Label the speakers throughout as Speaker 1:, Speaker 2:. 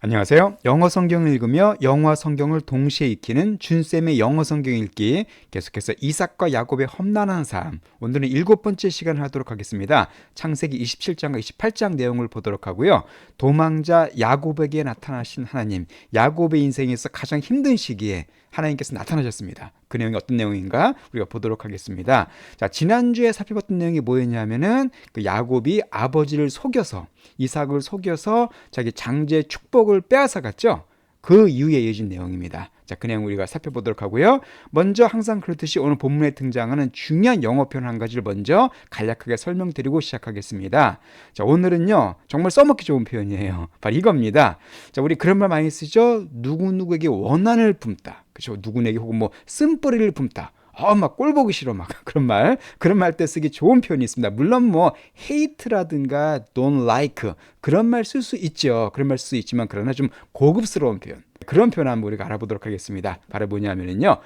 Speaker 1: 안녕하세요. 영어 성경을 읽으며 영어와 성경을 동시에 익히는 준쌤의 영어 성경 읽기, 계속해서 이삭과 야곱의 험난한 삶, 오늘은 7번째 시간을 하도록 하겠습니다. 창세기 27장과 28장 내용을 보도록 하고요. 도망자 야곱에게 나타나신 하나님, 야곱의 인생에서 가장 힘든 시기에 하나님께서 나타나셨습니다. 그 내용이 어떤 내용인가 우리가 보도록 하겠습니다. 자, 지난주에 살펴봤던 내용이 뭐였냐면은 그 야곱이 아버지를 속여서, 이삭을 속여서 자기 장제 축복을 빼앗아갔죠. 그 이후에 이어진 내용입니다. 자, 그 내용 우리가 살펴보도록 하고요. 먼저 항상 그렇듯이 오늘 본문에 등장하는 중요한 영어 표현 한 가지를 먼저 간략하게 설명드리고 시작하겠습니다. 자, 오늘은요 정말 써먹기 좋은 표현이에요. 바로 이겁니다. 자, 우리 그런 말 많이 쓰죠. 누구누구에게 원한을 품다. 그렇죠? 누구에게 혹은 뭐 쓴뿌리를 품다. 막 꼴 보기 싫어 막 그런 말 때 쓰기 좋은 표현이 있습니다. 물론 뭐 hate라든가 don't like 그런 말 쓸 수 있죠. 그런 말 쓸 수 있지만 그러나 좀 고급스러운 표현. 그런 표현 한번 우리가 알아보도록 하겠습니다. 바로 뭐냐면요.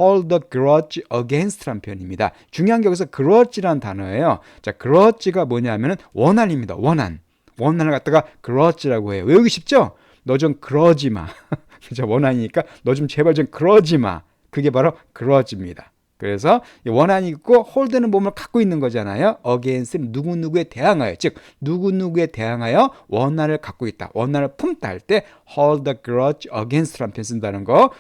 Speaker 1: hold the grudge against라는 표현입니다. 중요한 게 여기서 grudge라는 단어예요. 자, grudge가 뭐냐면은 원한입니다. 원한을 갖다가 grudge라고 해요. 외우기 쉽죠? 너 좀 그러지 마. 그죠? 원한이니까 너 좀 제발 좀 그러지 마. 그게 바로 grudge입니다. 그래서 원한이 있고 홀드는 몸을 갖고 있는 거잖아요. against는 누구누구에 대항하여, 즉 누구누구에 대항하여 원한을 갖고 있다. 원한을 품다 할 때 hold the grudge against라는 표현 쓴다는 거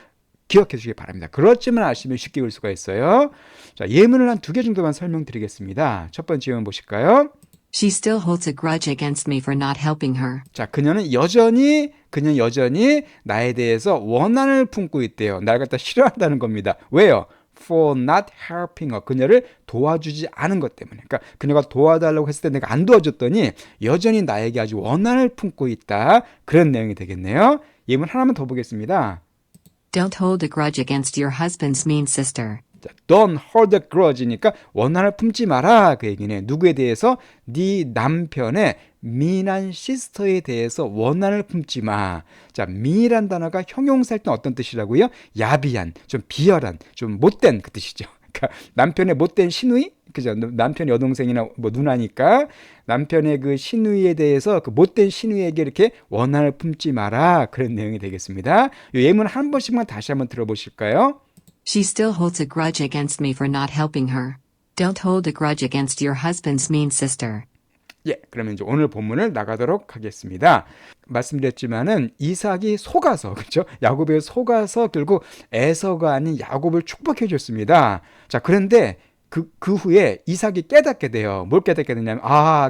Speaker 1: 기억해 주시기 바랍니다. 그렇지만 아시면 쉽게 볼 수가 있어요. 자, 예문을 한 2개 정도만 설명드리겠습니다. 첫 번째 예문 보실까요?
Speaker 2: She still holds a grudge against me for not helping her.
Speaker 1: 자, 그녀는 여전히 나에 대해서 원한을 품고 있대요. 날 갖다 싫어한다는 겁니다. 왜요? For not helping her. 그녀를 도와주지 않은 것 때문에. 그러니까 그녀가 도와달라고 했을 때 내가 안 도와줬더니 여전히 나에게 아주 원한을 품고 있다. 그런 내용이 되겠네요. 예문 하나만 더 보겠습니다.
Speaker 2: Don't hold a grudge against your husband's mean sister.
Speaker 1: 자, don't hold a grudge니까 원한을 품지 마라 그 얘기네. 누구에 대해서? 네 남편의 mean한 시스터에 대해서 원한을 품지 마. 자, mean이란 단어가 형용사일 땐 어떤 뜻이라고요? 야비한, 좀 비열한, 좀 못된 그 뜻이죠. 그러니까 남편의 못된 시누이, 그죠? 남편 여동생이나 뭐 누나니까 남편의 그 시누이에 대해서 그 못된 시누이에게 이렇게 원한을 품지 마라 그런 내용이 되겠습니다. 이 예문 한 번씩만 다시 한번 들어보실까요?
Speaker 2: She still holds a grudge against me for not helping her. Don't hold a grudge against your husband's mean sister.
Speaker 1: 예, 그러면 이제 오늘 본문을 나가도록 하겠습니다. 말씀드렸지만은 이삭이 속아서, 그렇죠? 야곱에 속아서 결국 에서가 아닌 야곱을 축복해 줬습니다. 자, 그런데 그 후에 이삭이 깨닫게 돼요. 뭘 깨닫게 되냐면,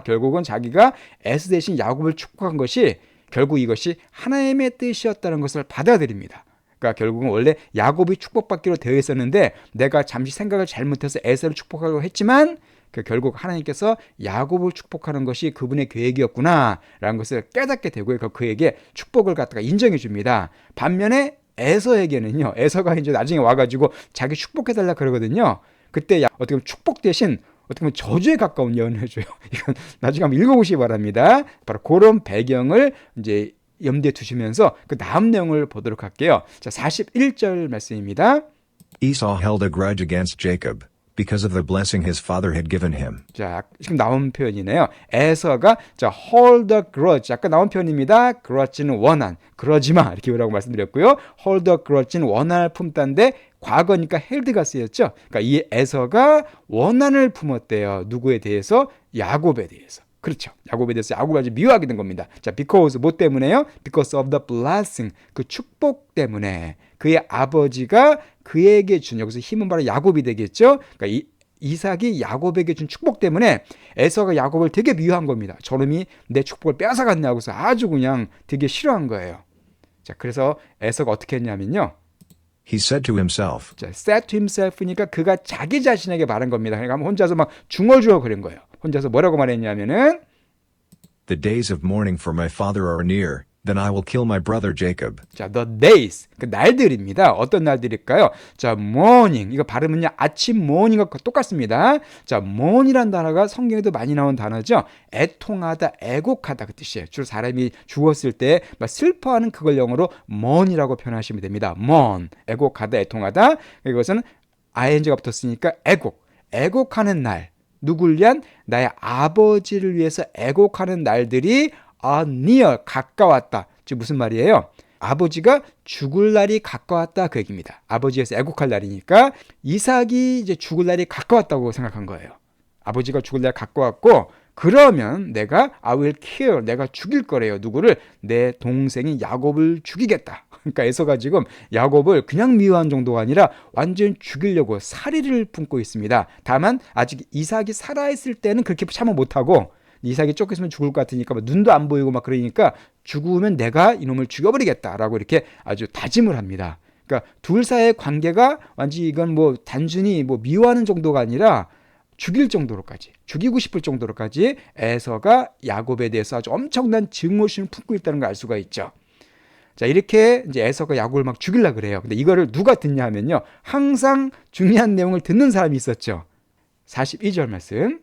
Speaker 1: 결국은 자기가 에서 대신 야곱을 축복한 것이 결국 이것이 하나님의 뜻이었다는 것을 받아들입니다. 그러니까 결국은 원래 야곱이 축복받기로 되어 있었는데 내가 잠시 생각을 잘못해서 에서를 축복하려고 했지만 결국 하나님께서 야곱을 축복하는 것이 그분의 계획이었구나 라는 것을 깨닫게 되고요. 그에게 축복을 갖다가 인정해 줍니다. 반면에 에서에게는요. 에서가 이제 나중에 와가지고 자기 축복해달라 그러거든요. 그때 어떻게 보면 축복 대신 어떻게 보면 저주에 가까운 예언을 해줘요. 이건 나중에 한번 읽어보시기 바랍니다. 바로 그런 배경을 이제 염두에 두시면서 그 다음 내용을 보도록 할게요. 자, 41절 말씀입니다.
Speaker 3: Esau held a grudge against Jacob because of the blessing his father had given him.
Speaker 1: 자, 지금 나온 표현이네요. 에서가 hold a grudge. 아까 나온 표현입니다. grudge는 원한, 그러지마 이렇게 외우라고 말씀드렸고요. hold a grudge는 원한을 품다인데 과거니까 held가 쓰였죠. 그러니까 이 에서가 원한을 품었대요. 누구에 대해서? 야곱에 대해서. 그렇죠. 야곱에 대해서 야곱을 아주 미워하게 된 겁니다. 자, because 뭐 때문에요? Because of the blessing. 그 축복 때문에 그의 아버지가 그에게 준, 여기서 힘은 바로 야곱이 되겠죠. 그러니까 이삭이 야곱에게 준 축복 때문에 에서가 야곱을 되게 미워한 겁니다. 저놈이 내 축복을 빼앗아갔냐고 해서 아주 그냥 되게 싫어한 거예요. 자, 그래서 에서가 어떻게 했냐면요.
Speaker 3: He said to himself,
Speaker 1: 자, said to himself니까 그가 자기 자신에게 말한 겁니다. 그러니까 혼자서 막 중얼중얼 그런 거예요. 혼자서 뭐라고 말했냐면은
Speaker 3: The days of mourning for my father are near. Then I will kill my brother Jacob.
Speaker 1: 자, the days, 그 날들입니다. 어떤 날들일까요? 자, morning, 이거 발음은요 아침 morning과 똑같습니다. 자, mourn이란 단어가 성경에도 많이 나온 단어죠. 애통하다, 애곡하다 그 뜻이에요. 주로 사람이 죽었을 때 막 슬퍼하는 그걸 영어로 mourn이라고 표현하시면 됩니다. mourn, 애곡하다, 애통하다. 이것은 ing가 붙었으니까 애곡하는 날. 누굴 위한? 나의 아버지를 위해서 애곡하는 날들이 near, 가까웠다. 즉 무슨 말이에요? 아버지가 죽을 날이 가까웠다 그 얘기입니다. 아버지에서 애국할 날이니까 이삭이 이제 죽을 날이 가까웠다고 생각한 거예요. 아버지가 죽을 날 가까웠고 그러면 내가 I will kill 내가 죽일 거래요. 누구를? 내 동생인 야곱을 죽이겠다. 그러니까 에서가 지금 야곱을 그냥 미워한 정도가 아니라 완전 죽이려고 살의를 품고 있습니다. 다만 아직 이삭이 살아있을 때는 그렇게 참아 못하고 이삭이 쫓겼으면 죽을 것 같으니까 막 눈도 안 보이고 막 그러니까 죽으면 내가 이놈을 죽여버리겠다라고 이렇게 아주 다짐을 합니다. 그러니까 둘 사이의 관계가 완전히 이건 뭐 단순히 뭐 미워하는 정도가 아니라 죽일 정도로까지, 죽이고 싶을 정도로까지 에서가 야곱에 대해서 아주 엄청난 증오심을 품고 있다는 걸 알 수가 있죠. 자, 이렇게 이제 에서가 야곱을 막 죽이려고 그래요. 근데 이거를 누가 듣냐 하면요. 항상 중요한 내용을 듣는 사람이 있었죠. 42절 말씀.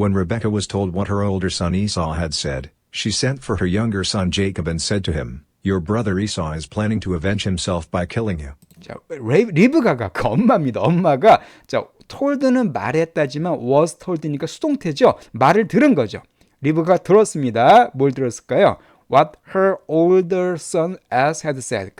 Speaker 3: When Rebekah was told what her older son Esau had said, she sent for her younger son Jacob and said to him, Your brother Esau is planning to avenge himself by killing you.
Speaker 1: 자, 리브가가 그 엄마입니다. 엄마가 자, told는 말했다지만 was told니까 수동태죠. 말을 들은 거죠. 리브가가 들었습니다. 뭘 들었을까요? What her older son as had said.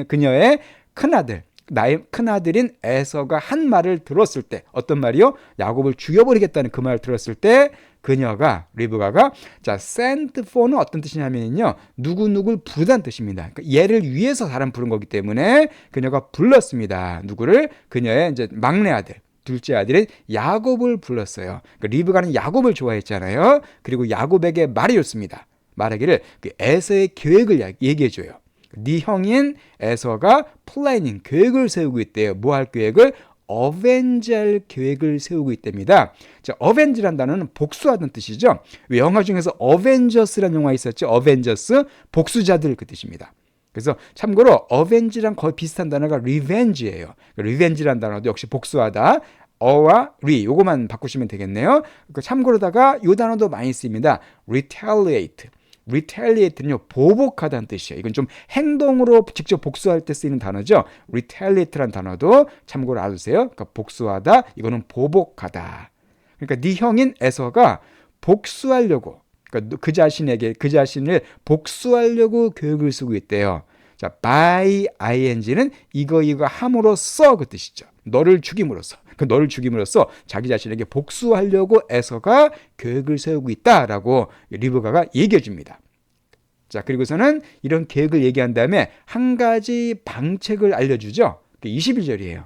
Speaker 1: 그녀의 큰아들, 나의 큰아들인 에서가 한 말을 들었을 때 어떤 말이요? 야곱을 죽여버리겠다는 그 말을 들었을 때 그녀가 리브가가 자 send for는 어떤 뜻이냐면요 누구누구를 부르다는 뜻입니다. 그러니까 얘를 위해서 사람 부른 거기 때문에 그녀가 불렀습니다. 누구를? 그녀의 이제 막내 아들 둘째 아들인 야곱을 불렀어요. 그러니까 리브가는 야곱을 좋아했잖아요. 그리고 야곱에게 말해줬습니다. 말하기를 그 에서의 계획을 얘기해줘요. 네 형인 에서가 플래닝 계획을 세우고 있대요. 뭐 할 계획을? 어벤지할 계획을 세우고 있답니다. 자, 어벤지란 단어는 복수하는 뜻이죠. 왜 영화 중에서 어벤져스라는 영화 있었죠. 어벤져스 복수자들 그 뜻입니다. 그래서 참고로 어벤지랑 거의 비슷한 단어가 리벤지예요. 리벤지란 단어도 역시 복수하다. 어와 리 요거만 바꾸시면 되겠네요. 참고로다가 이 단어도 많이 쓰입니다. retaliate. retaliate는요 보복하다는 뜻이에요. 이건 좀 행동으로 직접 복수할 때 쓰이는 단어죠. retaliate란 단어도 참고로 알아두세요. 그러니까 복수하다 이거는 보복하다. 그러니까 네 형인 에서가 복수하려고 그러니까 그 자신을 복수하려고 계획을 쓰고 있대요. 자, by ing는 이거 함으로써 그 뜻이죠. 너를 죽임으로써. 그 너를 죽임으로써 자기 자신에게 복수하려고 에서가 계획을 세우고 있다라고 리브가가 얘기해 줍니다. 자, 그리고서는 이런 계획을 얘기한 다음에 한 가지 방책을 알려주죠. 21절이에요.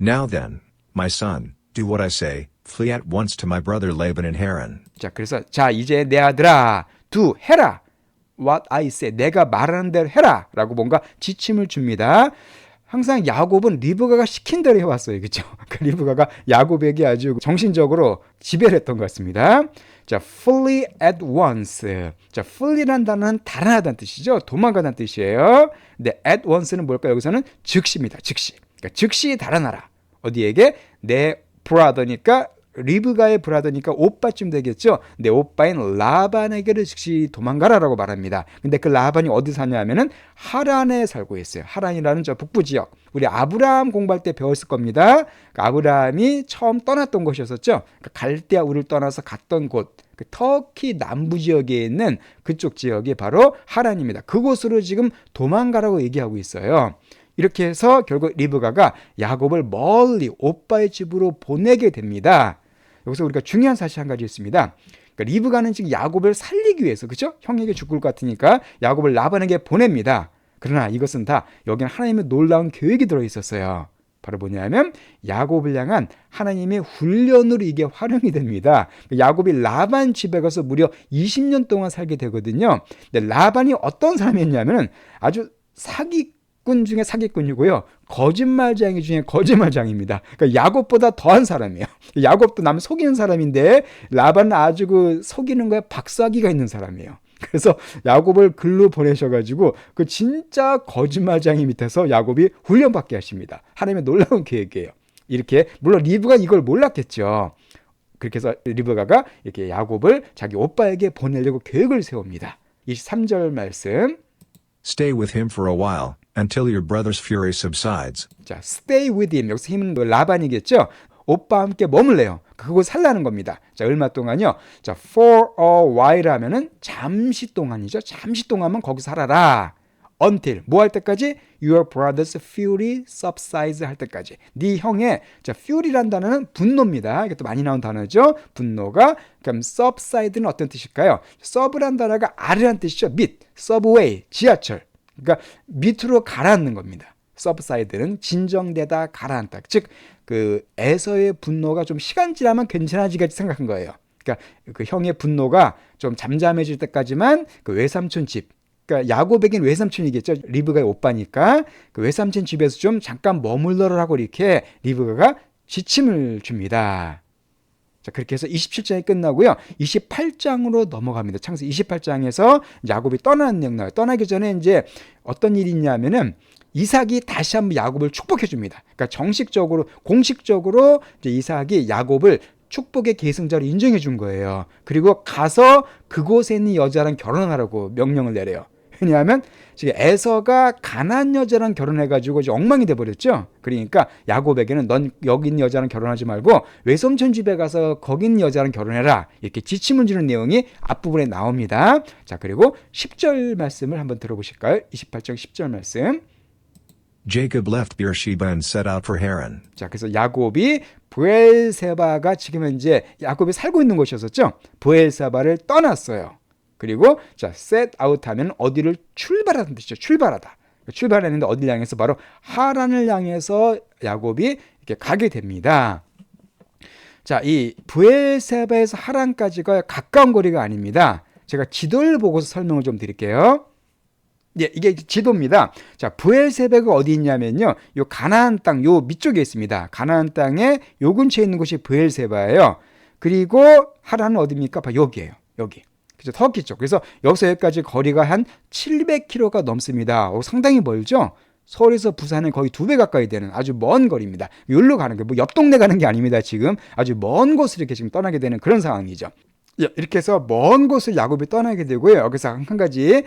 Speaker 3: Now then, my son, do what I say, flee at once to my brother Laban in Haran.
Speaker 1: 자, 그래서 자 이제 내 아들아, do 해라. What I say, 내가 말하는 대로 해라. 라고 뭔가 지침을 줍니다. 항상 야곱은 리브가가 시킨 대로 해왔어요. 그렇죠? 그 리브가가 야곱에게 아주 정신적으로 지배를 했던 것 같습니다. 자, flee at once. 자, flee란 단어는 달아나다는 뜻이죠. 도망가다는 뜻이에요. 근데 at once는 뭘까요? 여기서는 즉시입니다. 즉시. 그러니까 즉시 달아나라. 어디에게? 내 브라더니까 리브가의 브라더니까 오빠쯤 되겠죠. 내 오빠인 라반에게를 즉시 도망가라라고 말합니다. 근데 그 라반이 어디 사냐면은 하란에 살고 있어요. 하란이라는 저 북부 지역. 우리 아브라함 공부할 때 배웠을 겁니다. 아브라함이 처음 떠났던 곳이었었죠. 갈대아 우를 떠나서 갔던 곳. 그 터키 남부 지역에 있는 그쪽 지역이 바로 하란입니다. 그곳으로 지금 도망가라고 얘기하고 있어요. 이렇게 해서 결국 리브가가 야곱을 멀리 오빠의 집으로 보내게 됩니다. 여기서 우리가 중요한 사실 한 가지 있습니다. 그러니까 리브가는 지금 야곱을 살리기 위해서 그렇죠? 형에게 죽을 것 같으니까 야곱을 라반에게 보냅니다. 그러나 이것은 다 여기는 하나님의 놀라운 계획이 들어있었어요. 바로 뭐냐면 야곱을 향한 하나님의 훈련으로 이게 활용이 됩니다. 야곱이 라반 집에 가서 무려 20년 동안 살게 되거든요. 근데 라반이 어떤 사람이었냐면 아주 사기꾼 중에 사기꾼이고요. 거짓말쟁이 중에 거짓말쟁이입니다. 그러니까 야곱보다 더한 사람이에요. 야곱도 남 속이는 사람인데 라반은 아주 그 속이는 거에 박사기가 있는 사람이에요. 그래서 야곱을 글로 보내셔가지고 그 진짜 거짓말쟁이 밑에서 야곱이 훈련받게 하십니다. 하나님의 놀라운 계획이에요. 이렇게 물론 리브가 이걸 몰랐겠죠. 그렇게 해서 리브가가 이렇게 야곱을 자기 오빠에게 보내려고 계획을 세웁니다. 23절 말씀.
Speaker 3: Stay with him for a while, until your brother's fury subsides.
Speaker 1: 자, stay with him. 여기서 힘은 라반이겠죠. 오빠와 함께 머물래요. 그거 살라는 겁니다. 자, 얼마 동안요? 자, for a while 하면은 잠시 동안이죠. 잠시 동안만 거기 살아라. until 뭐 할 때까지? Your brother's fury subsides 할 때까지. 네 형의 자, fury란 단어는 분노입니다. 이게 또 많이 나온 단어죠. 분노가 그럼 subside는 어떤 뜻일까요? sub란 단어가 아래란 뜻이죠. 밑, subway, 지하철. 그러니까 밑으로 가라앉는 겁니다. subside는 진정되다, 가라앉다. 즉 그 에서의 분노가 좀 시간 지나면 괜찮아지겠지 생각한 거예요. 그러니까 그 형의 분노가 좀 잠잠해질 때까지만 그 외삼촌 집, 그러니까 야곱에겐 외삼촌이겠죠. 리브가의 오빠니까 그 외삼촌 집에서 좀 잠깐 머물러라고 이렇게 리브가가 지침을 줍니다. 자, 그렇게 해서 27장이 끝나고요. 28장으로 넘어갑니다. 창세기 28장에서 야곱이 떠나는 내용 나와요. 떠나기 전에 이제 어떤 일이 있냐면은 이삭이 다시 한번 야곱을 축복해 줍니다. 그러니까 정식적으로 공식적으로 이제 이삭이 야곱을 축복의 계승자로 인정해 준 거예요. 그리고 가서 그곳에 있는 여자랑 결혼하라고 명령을 내려요. 왜냐하면 지금 에서가 가나안 여자랑 결혼해가지고 이제 엉망이 돼버렸죠. 그러니까 야곱에게는 넌 여기 있는 여자랑 결혼하지 말고 외삼촌 집에 가서 거기 있는 여자랑 결혼해라. 이렇게 지침을 주는 내용이 앞부분에 나옵니다. 자, 그리고 10절 말씀을 한번 들어보실까요? 28장 10절 말씀.
Speaker 3: Jacob left Beersheba and set out for Haran.
Speaker 1: 자, 그래서 야곱이 브엘세바가 지금 현재 야곱이 살고 있는 곳이었었죠. 브엘세바를 떠났어요. 그리고 자, set out 하면 어디를 출발하는 뜻이죠. 출발하다. 출발했는데 어디를 향해서 바로 하란을 향해서 야곱이 이렇게 가게 됩니다. 자, 이 브엘세바에서 하란까지가 가까운 거리가 아닙니다. 제가 지도를 보고서 설명을 좀 드릴게요. 예, 이게 지도입니다. 자, 브엘세바가 어디 있냐면요. 요 가나안 땅, 요 밑쪽에 있습니다. 가나안 땅에 요 근처에 있는 곳이 브엘세바예요. 그리고 하란은 어디입니까? 바로 여기예요. 여기. 그죠? 터키 쪽. 그래서 여기서 여기까지 거리가 한 700km가 넘습니다. 상당히 멀죠? 서울에서 부산은 거의 2배 가까이 되는 아주 먼 거리입니다. 여기로 가는 게 뭐 옆 동네 가는 게 아닙니다. 지금 아주 먼 곳을 이렇게 지금 떠나게 되는 그런 상황이죠. 예, 이렇게 해서 먼 곳을 야곱이 떠나게 되고요. 여기서 한 가지.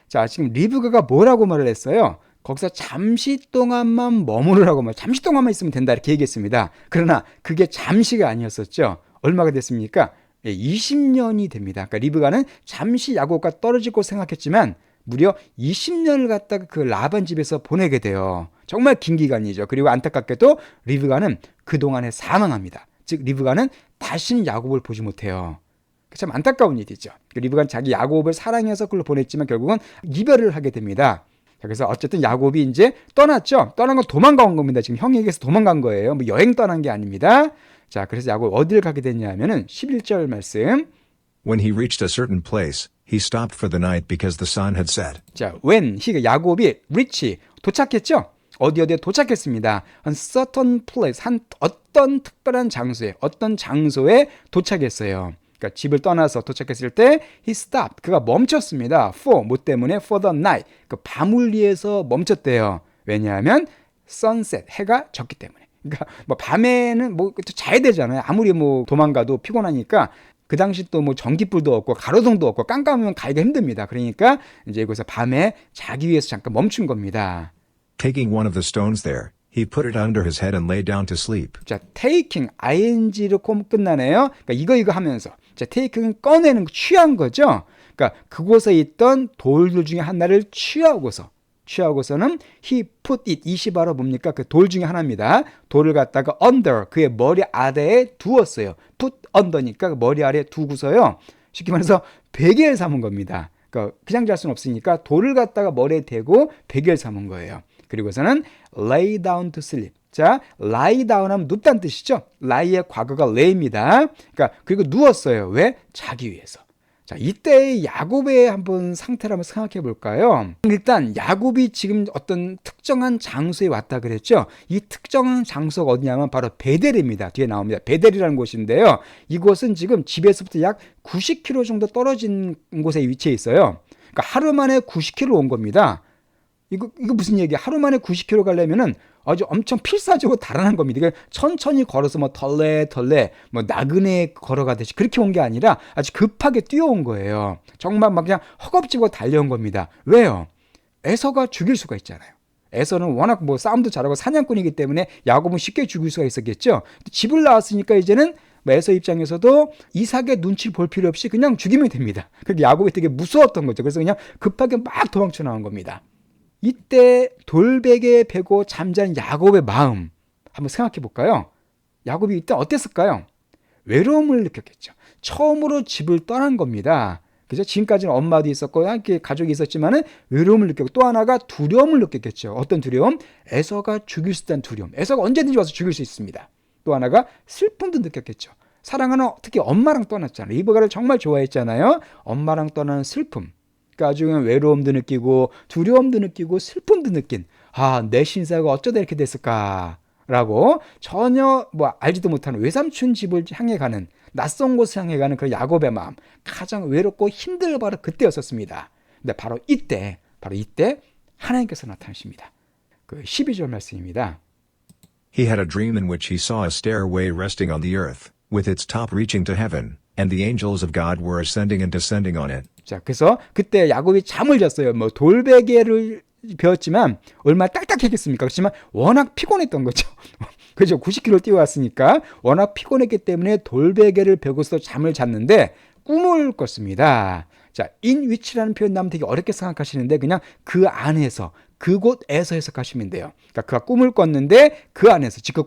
Speaker 1: 자, 지금 리브가가 뭐라고 말을 했어요? 거기서 잠시 동안만 머무르라고 말, 잠시 동안만 있으면 된다 이렇게 얘기했습니다. 그러나 그게 잠시가 아니었었죠. 얼마가 됐습니까? 20년이 됩니다. 그러니까 리브가는 잠시 야곱과 떨어질 곳 생각했지만 무려 20년을 갖다가 그 라반 집에서 보내게 돼요. 정말 긴 기간이죠. 그리고 안타깝게도 리브가는 그동안에 사망합니다. 즉 리브가는 다시는 야곱을 보지 못해요. 참 안타까운 일이죠. 리브가는 자기 야곱을 사랑해서 그걸로 보냈지만 결국은 이별을 하게 됩니다. 그래서 어쨌든 야곱이 이제 떠났죠. 떠난 건 도망간 겁니다. 지금 형에게서 도망간 거예요. 뭐 여행 떠난 게 아닙니다. 자, 그래서 야곱 어디를 가게 됐냐면은 11절 말씀.
Speaker 3: When he reached a certain place, he stopped for the night because the sun had set.
Speaker 1: 자, when 야곱이 reach 도착했죠. 어디에 도착했습니다. 한 certain place, 한 어떤 특별한 장소에, 어떤 장소에 도착했어요. 그러니까 집을 떠나서 도착했을 때 he stopped. 그가 멈췄습니다. for 뭐 때문에 for the night. 그 밤을 위해서 멈췄대요. 왜냐하면 sunset 해가 졌기 때문에. 그러니까 뭐 밤에는 뭐 자야 되잖아요. 아무리 뭐 도망가도 피곤하니까 그 당시 또 뭐 전기불도 없고 가로등도 없고 깜깜하면 가기가 힘듭니다. 그러니까 이제 거기서 밤에 자기 위해서 잠깐 멈춘 겁니다.
Speaker 3: Taking one of the stones there, he put it under his head and lay down to sleep.
Speaker 1: 자, taking ing로 끝나네요. 그러니까 이거 하면서 자, take는 꺼내는 취한 거죠. 그러니까 그곳에 있던 돌들 중에 하나를 취하고서는 he put it, 이시 바로 뭡니까? 그 돌 중에 하나입니다. 돌을 갖다가 under, 그의 머리 아래에 두었어요. put under니까 그 머리 아래에 두고서요. 쉽게 말해서 베개를 삼은 겁니다. 그러니까 그냥 잘 수는 없으니까 돌을 갖다가 머리에 대고 베개를 삼은 거예요. 그리고서는 lay down to sleep. 자, lie down 하면 눕다는 뜻이죠. lie의 과거가 lay입니다. 그러니까 그리고 누웠어요. 왜? 자기 위해서. 자, 이때의 야곱의 한번 상태를 한번 생각해 볼까요? 일단 야곱이 지금 어떤 특정한 장소에 왔다 그랬죠. 이 특정한 장소가 어디냐면 바로 베델입니다. 뒤에 나옵니다. 베델이라는 곳인데요. 이곳은 지금 집에서부터 약 90km 정도 떨어진 곳에 위치해 있어요. 그러니까 하루 만에 90km 온 겁니다. 이거 무슨 얘기야? 하루 만에 90km 가려면은 아주 엄청 필사적으로 달아난 겁니다. 그러니까 천천히 걸어서 뭐 덜레 뭐 나그네 걸어가듯이 그렇게 온 게 아니라 아주 급하게 뛰어온 거예요. 정말 막 그냥 허겁지겁 달려온 겁니다. 왜요? 에서가 죽일 수가 있잖아요. 에서는 워낙 뭐 싸움도 잘하고 사냥꾼이기 때문에 야곱은 쉽게 죽일 수가 있었겠죠. 집을 나왔으니까 이제는 에서 입장에서도 이삭의 눈치 볼 필요 없이 그냥 죽이면 됩니다. 그게 야곱이 되게 무서웠던 거죠. 그래서 그냥 급하게 막 도망쳐 나온 겁니다. 이때 돌베개에 베고 잠자는 야곱의 마음 한번 생각해 볼까요? 야곱이 이때 어땠을까요? 외로움을 느꼈겠죠. 처음으로 집을 떠난 겁니다. 그죠? 지금까지는 엄마도 있었고 함께 가족이 있었지만은 외로움을 느꼈고 또 하나가 두려움을 느꼈겠죠. 어떤 두려움? 에서가 죽일 수 있다는 두려움. 에서가 언제든지 와서 죽일 수 있습니다. 또 하나가 슬픔도 느꼈겠죠. 사랑하는 특히 엄마랑 떠났잖아요. 리브가를 정말 좋아했잖아요. 엄마랑 떠나는 슬픔. 그러니까 아주 그냥 외로움도 느끼고 두려움도 느끼고 슬픔도 느낀 내 신사가 어쩌다 이렇게 됐을까라고 전혀 뭐 알지도 못하는 외삼촌 집을 향해 가는 낯선 곳을 향해 가는 그 야곱의 마음 가장 외롭고 힘들 바로 그때였었습니다. 근데 바로 이때 하나님께서 나타나십니다. 그 12절 말씀입니다.
Speaker 3: He had a dream in which he saw a stairway resting on the earth, with its top reaching to heaven, and the angels of God were ascending and descending on it.
Speaker 1: 자, 그래서 그때 야곱이 잠을 잤어요. 뭐 돌베개를 베었지만 얼마나 딱딱했겠습니까? 그렇지만 워낙 피곤했던 거죠. 그죠? 90km 뛰어왔으니까 워낙 피곤했기 때문에 돌베개를 베고서 잠을 잤는데 꿈을 꿨습니다. 자, in which라는 표현 나면 되게 어렵게 생각하시는데 그냥 그 안에서 그곳에서 해석하시면 돼요. 그러니까 그가 꿈을 꿨는데 그 안에서 즉 그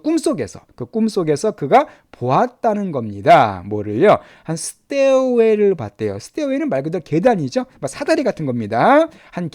Speaker 1: 꿈속에서 그가 보았다는 겁니다. 뭐를요? 한 스테어웨이를 봤대요. 스테어웨이는 말 그대로 계단이죠. 사다리 같은 겁니다. 한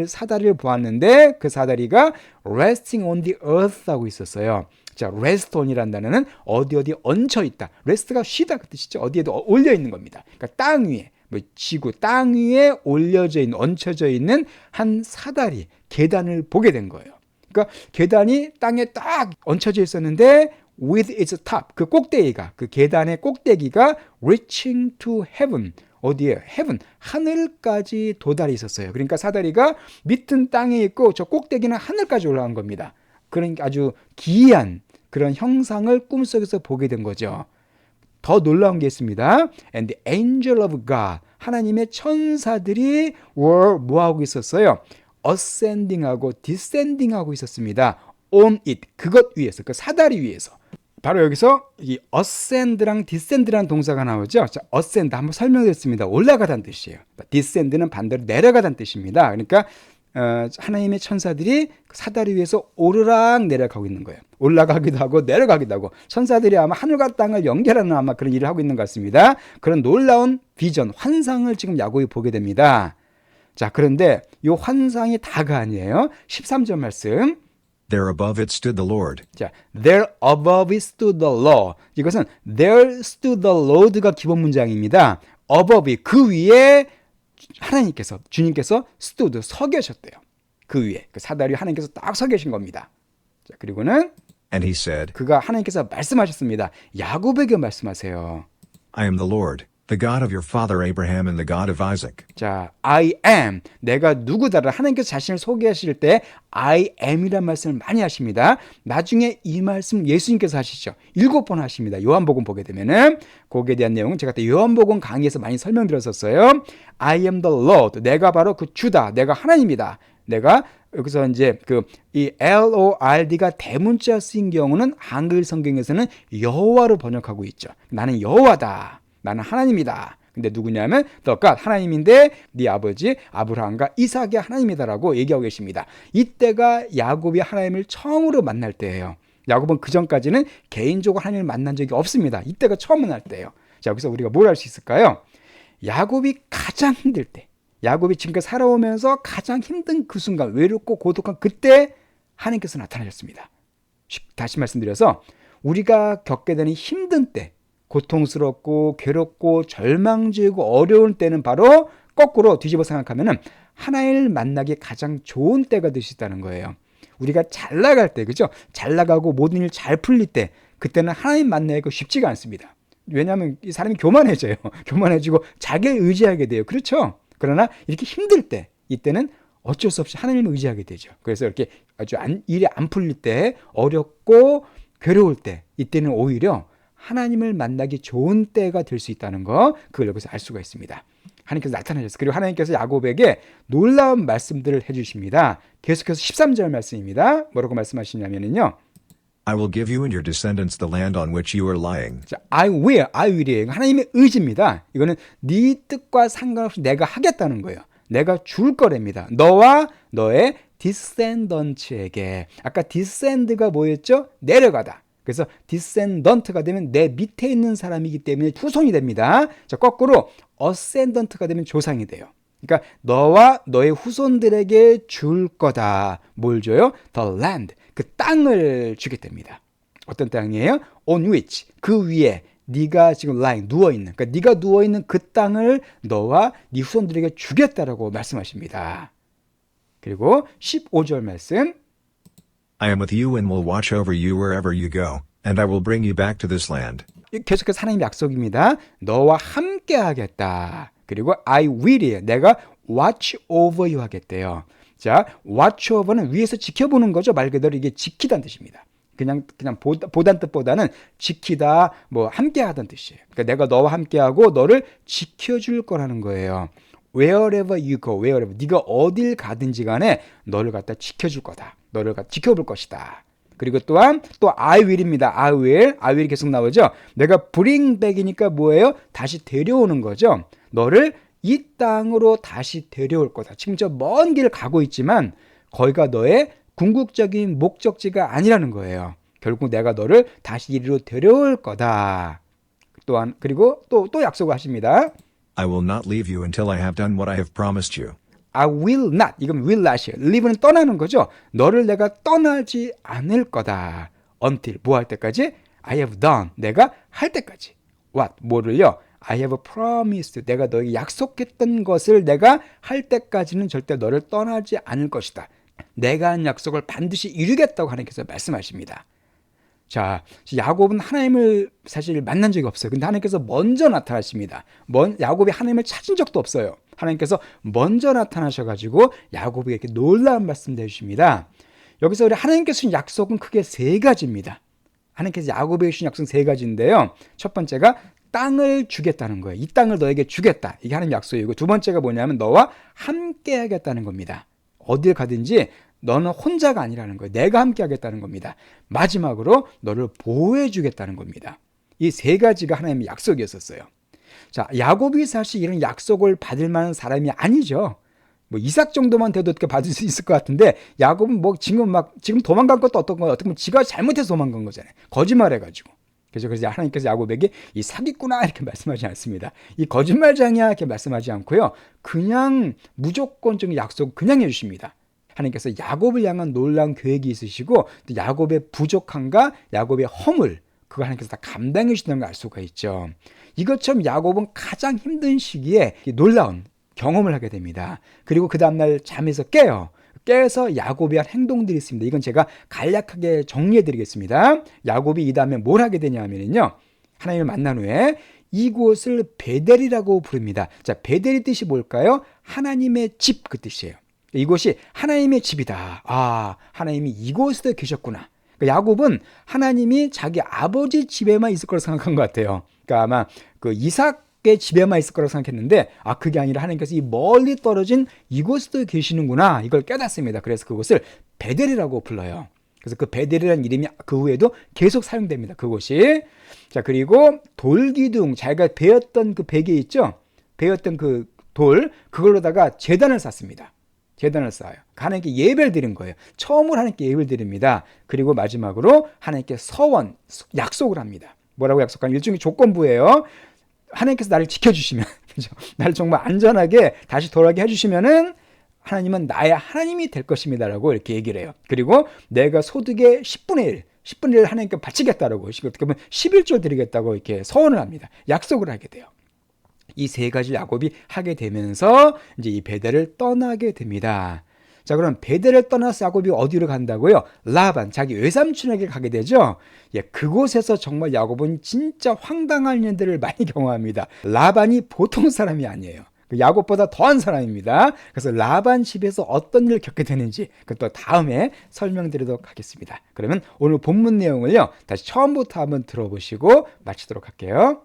Speaker 1: 사다리를 보았는데 그 사다리가 resting on the earth 하고 있었어요. 자, rest on이라는 단어는 어디 얹혀 있다. rest가 쉬다 그 뜻이죠. 어디에도 올려 있는 겁니다. 그러니까 땅 위에 지구 땅 위에 올려져 있는 얹혀져 있는 한 사다리 계단을 보게 된 거예요. 그러니까 계단이 땅에 딱 얹혀져 있었는데 with its top 그 꼭대기가 그 계단의 꼭대기가 reaching to heaven 어디에 heaven 하늘까지 도달해 있었어요. 그러니까 사다리가 밑은 땅에 있고 저 꼭대기는 하늘까지 올라간 겁니다. 그러니까 아주 기이한 그런 형상을 꿈속에서 보게 된 거죠. 더 놀라운 게 있습니다. And the angel of God 하나님의 천사들이 were 뭐하고 있었어요? ascending하고 descending하고 있었습니다. on it 그것 위에서 그 사다리 위에서 바로 여기서 이 ascend랑 descend라는 동사가 나오죠. 자, ascend 한번 설명드렸습니다. 올라가다는 뜻이에요. descend는 반대로 내려가다는 뜻입니다. 그러니까 하나님의 천사들이 사다리 위에서 오르락 내려가고 있는 거예요. 올라가기도 하고 내려가기도 하고 천사들이 아마 하늘과 땅을 연결하는 아마 그런 일을 하고 있는 것 같습니다. 그런 놀라운 비전, 환상을 지금 야곱이 보게 됩니다. 자, 그런데 이 환상이 다가 아니에요. 13절 말씀.
Speaker 3: There above it stood the Lord.
Speaker 1: 자, there above it stood the Lord. 이것은 there stood the Lord가 기본 문장입니다. above 그 위에 하나님께서 주님께서 stood 서 계셨대요. 그 위에 그 사다리 하나님께서 딱 서 계신 겁니다. 자, 그리고는
Speaker 3: And he said,
Speaker 1: 그가 하나님께서 말씀하셨습니다. 야곱에게 말씀하세요.
Speaker 3: I am the Lord, the God of your father Abraham and the God of Isaac.
Speaker 1: 자, I am 내가 누구다를 하나님께서 자신을 소개하실 때 I am이라는 말씀을 많이 하십니다. 나중에 이 말씀 예수님께서 하시죠. 7번 하십니다. 요한복음 보게 되면은 거기에 대한 내용은 제가 그때 요한복음 강의에서 많이 설명드렸었어요. I am the Lord. 내가 바로 그 주다. 내가 하나님이다. 내가 여기서 이제 이 LORD가 대문자 쓰인 경우는 한글 성경에서는 여호와로 번역하고 있죠. 나는 여호와다. 나는 하나님이다. 근데 누구냐면 The God 하나님인데 네 아버지 아브라함과 이삭의 하나님이다라고 얘기하고 계십니다. 이때가 야곱이 하나님을 처음으로 만날 때예요. 야곱은 그 전까지는 개인적으로 하나님을 만난 적이 없습니다. 이때가 처음 만날 때예요. 자, 여기서 우리가 뭘 할 수 있을까요? 야곱이 가장 힘들 때, 야곱이 지금까지 살아오면서 가장 힘든 그 순간, 외롭고 고독한 그때 하나님께서 나타나셨습니다. 다시 말씀드려서 우리가 겪게 되는 힘든 때, 고통스럽고 괴롭고 절망지고 어려운 때는 바로 거꾸로 뒤집어 생각하면은 하나님을 만나기 가장 좋은 때가 될 수 있다는 거예요. 우리가 잘 나갈 때, 그죠? 잘 나가고 모든 일 잘 풀릴 때, 그때는 하나님 만나기가 쉽지가 않습니다. 왜냐하면 이 사람이 교만해져요. 교만해지고 자기를 의지하게 돼요. 그렇죠? 그러나 이렇게 힘들 때, 이때는 어쩔 수 없이 하나님을 의지하게 되죠. 그래서 이렇게 아주 일이 안 풀릴 때, 어렵고 괴로울 때, 이때는 오히려 하나님을 만나기 좋은 때가 될 수 있다는 거, 그걸 여기서 알 수가 있습니다. 하나님께서 나타나셨어요. 그리고 하나님께서 야곱에게 놀라운 말씀들을 해주십니다. 계속해서 13절 말씀입니다. 뭐라고 말씀하시냐면요.
Speaker 3: I will give you and your descendants the land on which you are lying.
Speaker 1: 자, I will이에요. 하나님의 의지입니다. 이거는 네 뜻과 상관없이 내가 하겠다는 거예요. 내가 줄 거랍니다. 너와 너의 디센던트에게. 아까 디센드가 뭐였죠? 내려가다. 그래서 디센던트가 되면 내 밑에 있는 사람이기 때문에 후손이 됩니다. 자, 거꾸로 어센던트가 되면 조상이 돼요. 그러니까 너와 너의 후손들에게 줄 거다. 뭘 줘요? The land. 그 땅을 주겠답니다. 어떤 땅이에요? On which. 그 위에 네가 지금 lying, 누워있는. 그러니까 네가 누워있는 그 땅을 너와 네 후손들에게 주겠다라고 말씀하십니다. 그리고 15절 말씀.
Speaker 3: I am with you and will watch over you wherever you go, and I will bring you back to this land.
Speaker 1: 계속해서 하나님의 약속입니다. 너와 함께 하겠다. 그리고 I will이에요. 내가 watch over you 하겠대요. 자, watch over는 위에서 지켜보는 거죠. 말 그대로 이게 지키다는 뜻입니다. 그냥 보단 뜻보다는 지키다, 뭐 함께 하다는 뜻이에요. 그러니까 내가 너와 함께하고 너를 지켜줄 거라는 거예요. Wherever you go, wherever. 네가 어딜 가든지 간에 너를 갖다 지켜줄 거다. 너를 갖다 지켜볼 것이다. 그리고 또한 또 I will입니다. I will 계속 나오죠. 내가 bring back이니까 뭐예요? 다시 데려오는 거죠. 너를 이 땅으로 다시 데려올 거다. 지금 저 먼 길 가고 있지만 거기가 너의 궁극적인 목적지가 아니라는 거예요. 결국 내가 너를 다시 이리로 데려올 거다. 또한 그리고 또 약속을 하십니다.
Speaker 3: I will not leave you until I have done what I have promised you.
Speaker 1: I will not. 이건 will not이에요. leave는 떠나는 거죠. 너를 내가 떠나지 않을 거다. until 뭐 할 때까지? I have done. 내가 할 때까지. what? 뭐를요? I have promised. 내가 너에게 약속했던 것을 내가 할 때까지는 절대 너를 떠나지 않을 것이다. 내가 한 약속을 반드시 이루겠다고 하나님께서 말씀하십니다. 자, 야곱은 하나님을 사실 만난 적이 없어요. 근데 하나님께서 먼저 나타나십니다. 야곱이 하나님을 찾은 적도 없어요. 하나님께서 먼저 나타나셔가지고 야곱에게 이렇게 놀라운 말씀을 해주십니다. 여기서 우리 하나님께서 주신 약속은 크게 세 가지입니다. 하나님께서 야곱에게 주신 약속은 세 가지인데요. 첫 번째가 땅을 주겠다는 거예요. 이 땅을 너에게 주겠다. 이게 하나님의 약속이고, 두 번째가 뭐냐면 너와 함께 하겠다는 겁니다. 어딜 가든지 너는 혼자가 아니라는 거예요. 내가 함께 하겠다는 겁니다. 마지막으로 너를 보호해 주겠다는 겁니다. 이 세 가지가 하나님의 약속이었었어요. 자, 야곱이 사실 이런 약속을 받을 만한 사람이 아니죠. 뭐 이삭 정도만 돼도 어떻게 받을 수 있을 것 같은데, 야곱은 뭐 지금 도망간 것도 어떻게 보면 지가 잘못해서 도망간 거잖아요. 거짓말해가지고. 그래서 하나님께서 야곱에게 이 사기꾼아 이렇게 말씀하지 않습니다. 이 거짓말장이야 이렇게 말씀하지 않고요. 그냥 무조건적인 약속을 그냥 해주십니다. 하나님께서 야곱을 향한 놀라운 계획이 있으시고, 또 야곱의 부족함과 야곱의 허물, 그걸 하나님께서 다 감당해 주시는 걸 알 수가 있죠. 이것처럼 야곱은 가장 힘든 시기에 놀라운 경험을 하게 됩니다. 그리고 그 다음날 잠에서 깨서 야곱이 한 행동들이 있습니다. 이건 제가 간략하게 정리해 드리겠습니다. 야곱이 이 다음에 뭘 하게 되냐면요, 하나님을 만난 후에 이곳을 베델이라고 부릅니다. 자, 베델의 뜻이 뭘까요? 하나님의 집, 그 뜻이에요. 이곳이 하나님의 집이다. 아, 하나님이 이곳에 계셨구나. 그러니까 야곱은 하나님이 자기 아버지 집에만 있을 거라고 생각한 것 같아요. 그러니까 아마 그 이삭의 집에만 있을 거라고 생각했는데, 아, 그게 아니라 하나님께서 이 멀리 떨어진 이곳에도 계시는구나, 이걸 깨닫습니다. 그래서 그곳을 베델이라고 불러요. 그래서 그 베델이라는 이름이 그 후에도 계속 사용됩니다. 그곳이. 자, 그리고 돌기둥, 자기가 베었던 그 베개 있죠? 베었던 그 돌, 그걸로다가 제단을 쌓습니다. 제단을 쌓아요. 하나님께 예배를 드린 거예요. 처음으로 하나님께 예배를 드립니다. 그리고 마지막으로 하나님께 서원, 약속을 합니다. 뭐라고 약속하는? 일종의 조건부예요. 하나님께서 나를 지켜주시면, 그죠? 나를 정말 안전하게 다시 돌아가게 해주시면은 하나님은 나의 하나님이 될 것입니다라고 이렇게 얘기를 해요. 그리고 내가 소득의 10분의 1을 하나님께 바치겠다라고, 어떻게 보면 11조 드리겠다고 이렇게 서원을 합니다. 약속을 하게 돼요. 이 세 가지 야곱이 하게 되면서 이제 이 베델을 떠나게 됩니다. 자, 그럼 베델을 떠나서 야곱이 어디로 간다고요? 라반, 자기 외삼촌에게 가게 되죠. 예, 그곳에서 정말 야곱은 진짜 황당한 일들을 많이 경험합니다. 라반이 보통 사람이 아니에요. 야곱보다 더한 사람입니다. 그래서 라반 집에서 어떤 일을 겪게 되는지 그것도 다음에 설명드리도록 하겠습니다. 그러면 오늘 본문 내용을요, 다시 처음부터 한번 들어보시고 마치도록 할게요.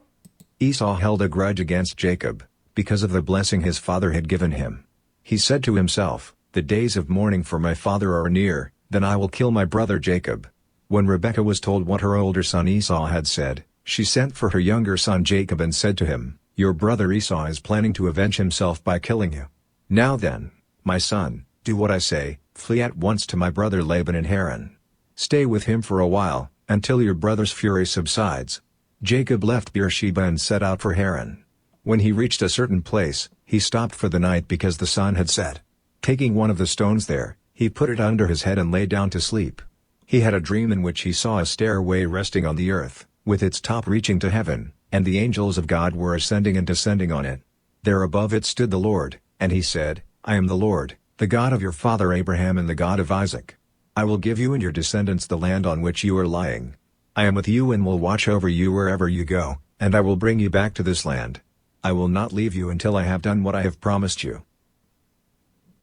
Speaker 3: Esau held a grudge against Jacob, because of the blessing his father had given him. He said to himself, "The days of mourning for my father are near, then I will kill my brother Jacob." When Rebekah was told what her older son Esau had said, she sent for her younger son Jacob and said to him, "Your brother Esau is planning to avenge himself by killing you. Now then, my son, do what I say, flee at once to my brother Laban in Haran. Stay with him for a while, until your brother's fury subsides." Jacob left Beersheba and set out for Haran. When he reached a certain place, he stopped for the night because the sun had set. Taking one of the stones there, he put it under his head and lay down to sleep. He had a dream in which he saw a stairway resting on the earth, with its top reaching to heaven, and the angels of God were ascending and descending on it. There above it stood the Lord, and he said, "I am the Lord, the God of your father Abraham and the God of Isaac. I will give you and your descendants the land on which you are lying. I am with you and will watch over you wherever you go, and I will bring you back to this land. I will not leave you until I have done what I have promised you."